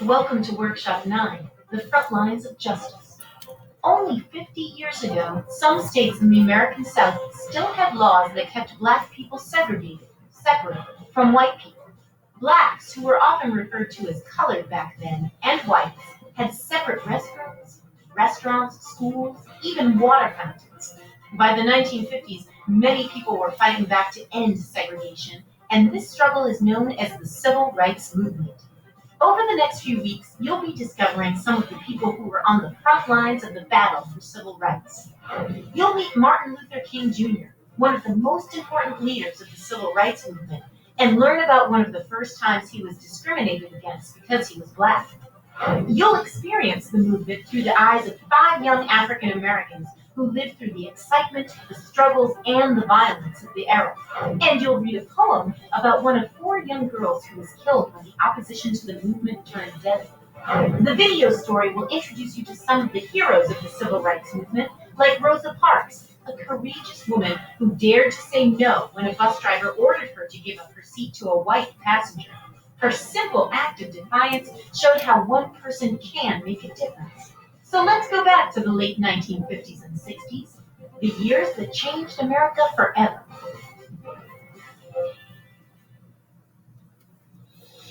Welcome to Workshop 9, The Front Lines of Justice. Only 50 years ago, some states in the American South still had laws that kept black people segregated, separate from white people. Blacks, who were often referred to as colored back then, and whites, had separate restaurants, schools, even water fountains. By the 1950s, many people were fighting back to end segregation, and this struggle is known as the Civil Rights Movement. Over the next few weeks, you'll be discovering some of the people who were on the front lines of the battle for civil rights. You'll meet Martin Luther King Jr., one of the most important leaders of the civil rights movement, and learn about one of the first times he was discriminated against because he was black. You'll experience the movement through the eyes of five young African Americans who lived through the excitement, the struggles, and the violence of the era. And you'll read a poem about one of four young girls who was killed when the opposition to the movement turned deadly. The video story will introduce you to some of the heroes of the civil rights movement, like Rosa Parks, a courageous woman who dared to say no when a bus driver ordered her to give up her seat to a white passenger. Her simple act of defiance showed how one person can make a difference. So let's go back to the late 1950s and 60s, the years that changed America forever.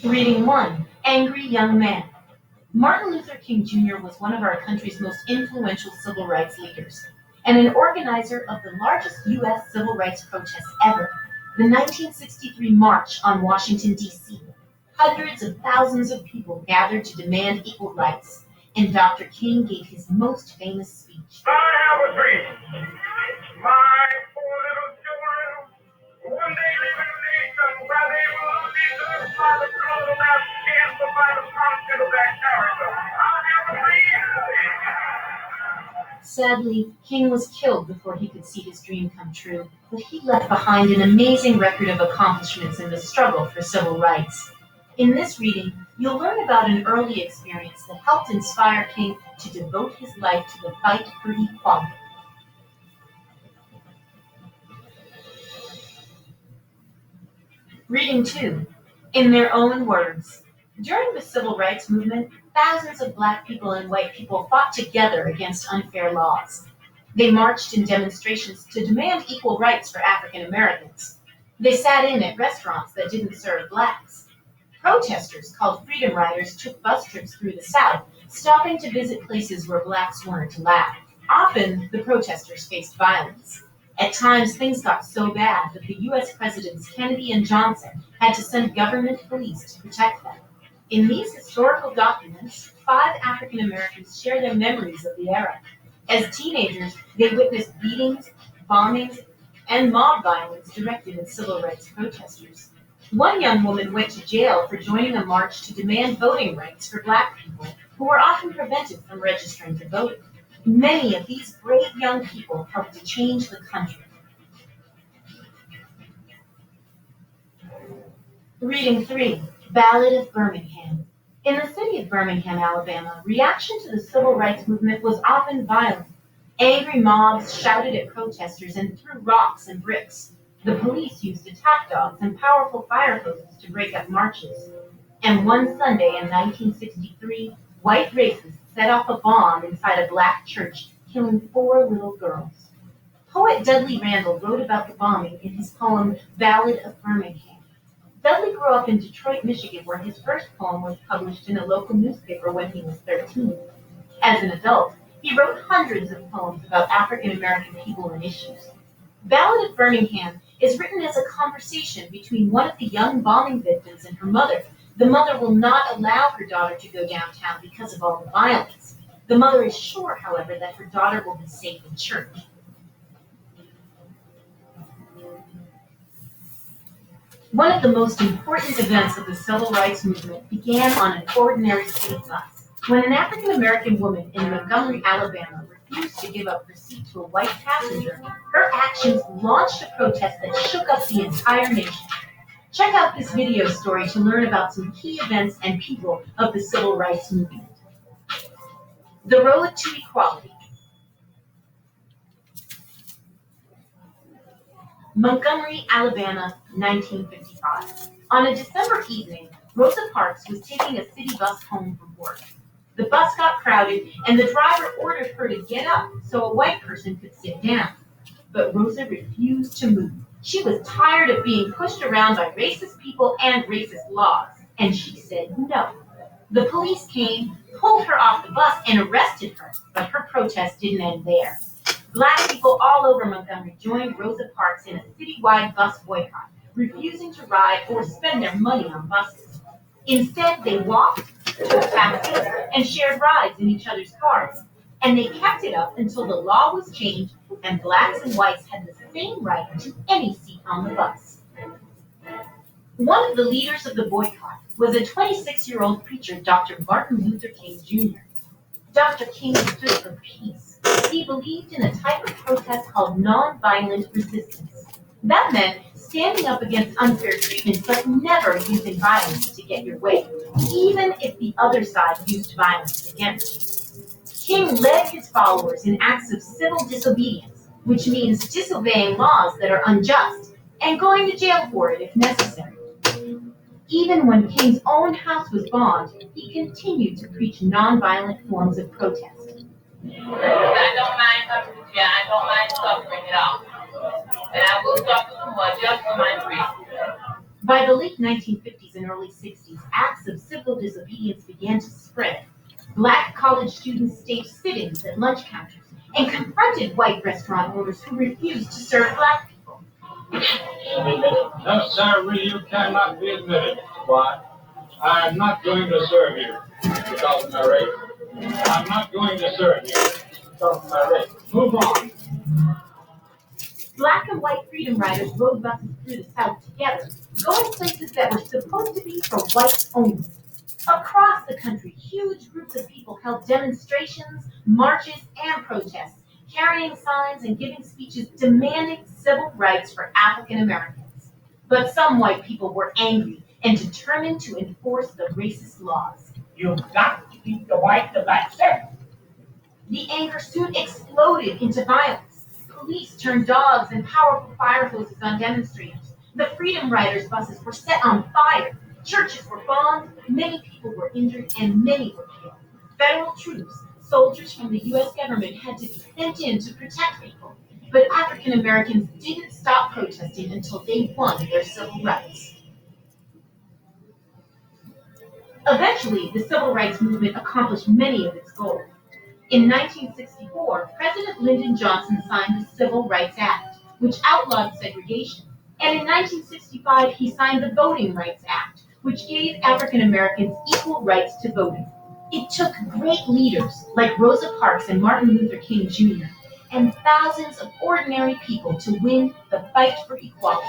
Reading 1, Angry Young Man. Martin Luther King Jr. was one of our country's most influential civil rights leaders, and an organizer of the largest U.S. civil rights protest ever, the 1963 March on Washington, D.C. Hundreds of thousands of people gathered to demand equal rights, and Dr. King gave his most famous speech. I have a dream. My four little children one day live in a nation where they will be judged by the color of their skin, but by the content of their character. I have a dream. Sadly, King was killed before he could see his dream come true, but he left behind an amazing record of accomplishments in the struggle for civil rights. In this reading, you'll learn about an early experience that helped inspire King to devote his life to the fight for equality. Reading 2, In Their Own Words. During the civil rights movement, thousands of black people and white people fought together against unfair laws. They marched in demonstrations to demand equal rights for African Americans. They sat in at restaurants that didn't serve blacks. Protesters, called Freedom Riders, took bus trips through the South, stopping to visit places where blacks weren't allowed. Often, the protesters faced violence. At times, things got so bad that the U.S. Presidents Kennedy and Johnson had to send government police to protect them. In these historical documents, five African Americans share their memories of the era. As teenagers, they witnessed beatings, bombings, and mob violence directed at civil rights protesters. One young woman went to jail for joining a march to demand voting rights for black people who were often prevented from registering to vote. Many of these brave young people helped to change the country. Reading 3, Ballad of Birmingham. In the city of Birmingham, Alabama, reaction to the civil rights movement was often violent. Angry mobs shouted at protesters and threw rocks and bricks. The police used attack dogs and powerful fire hoses to break up marches. And one Sunday in 1963, white racists set off a bomb inside a black church, killing four little girls. Poet Dudley Randall wrote about the bombing in his poem Ballad of Birmingham. Dudley grew up in Detroit, Michigan, where his first poem was published in a local newspaper when he was 13. As an adult, he wrote hundreds of poems about African American people and issues. Ballad of Birmingham is written as a conversation between one of the young bombing victims and her mother. The mother will not allow her daughter to go downtown because of all the violence. The mother is sure, however, that her daughter will be safe in church. One of the most important events of the civil rights movement began on an ordinary city bus. When an African American woman in Montgomery, Alabama, refused to give up her seat to a white passenger, her actions launched a protest that shook up the entire nation. Check out this video story to learn about some key events and people of the civil rights movement. The Road to Equality. Montgomery, Alabama, 1955. On a December evening, Rosa Parks was taking a city bus home from work. The bus got crowded, and the driver ordered her to get up so a white person could sit down. But Rosa refused to move. She was tired of being pushed around by racist people and racist laws, and she said no. The police came, pulled her off the bus, and arrested her, but her protest didn't end there. Black people all over Montgomery joined Rosa Parks in a citywide bus boycott, refusing to ride or spend their money on buses. Instead, they walked, took taxis, and shared rides in each other's cars. And they kept it up until the law was changed and blacks and whites had the same right to any seat on the bus. One of the leaders of the boycott was a 26-year-old preacher, Dr. Martin Luther King Jr. Dr. King stood for peace. He believed in a type of protest called nonviolent resistance. That meant standing up against unfair treatment but never using violence to get your way, even if the other side used violence against you. King led his followers in acts of civil disobedience, which means disobeying laws that are unjust and going to jail for it if necessary. Even when King's own house was bombed, he continued to preach nonviolent forms of protest. I don't mind coming to jail. I don't mind suffering at all. And I will suffer more just for my freedom. By the late 1950s and early 60s, acts of civil disobedience began to spread. Black college students staged sit-ins at lunch counters and confronted white restaurant owners who refused to serve black people. No, sir, you cannot be admitted. Why? I am not going to serve you because of my race. I'm not going to serve you because of my race. Move on. Black and white freedom riders rode buses through the South together, going places that were supposed to be for whites only. Across the country, huge groups of people held demonstrations, marches, and protests, carrying signs and giving speeches demanding civil rights for African Americans. But some white people were angry and determined to enforce the racist laws. You've got to keep the white to black separate. The anger soon exploded into violence. Police turned dogs and powerful fire hoses on demonstrators. The Freedom Riders buses were set on fire. Churches were bombed, many people were injured, and many were killed. Federal troops, soldiers from the U.S. government, had to be sent in to protect people. But African Americans didn't stop protesting until they won their civil rights. Eventually, the civil rights movement accomplished many of its goals. In 1964, President Lyndon Johnson signed the Civil Rights Act, which outlawed segregation. And in 1965, he signed the Voting Rights Act, which gave African Americans equal rights to voting. It took great leaders like Rosa Parks and Martin Luther King Jr. and thousands of ordinary people to win the fight for equality.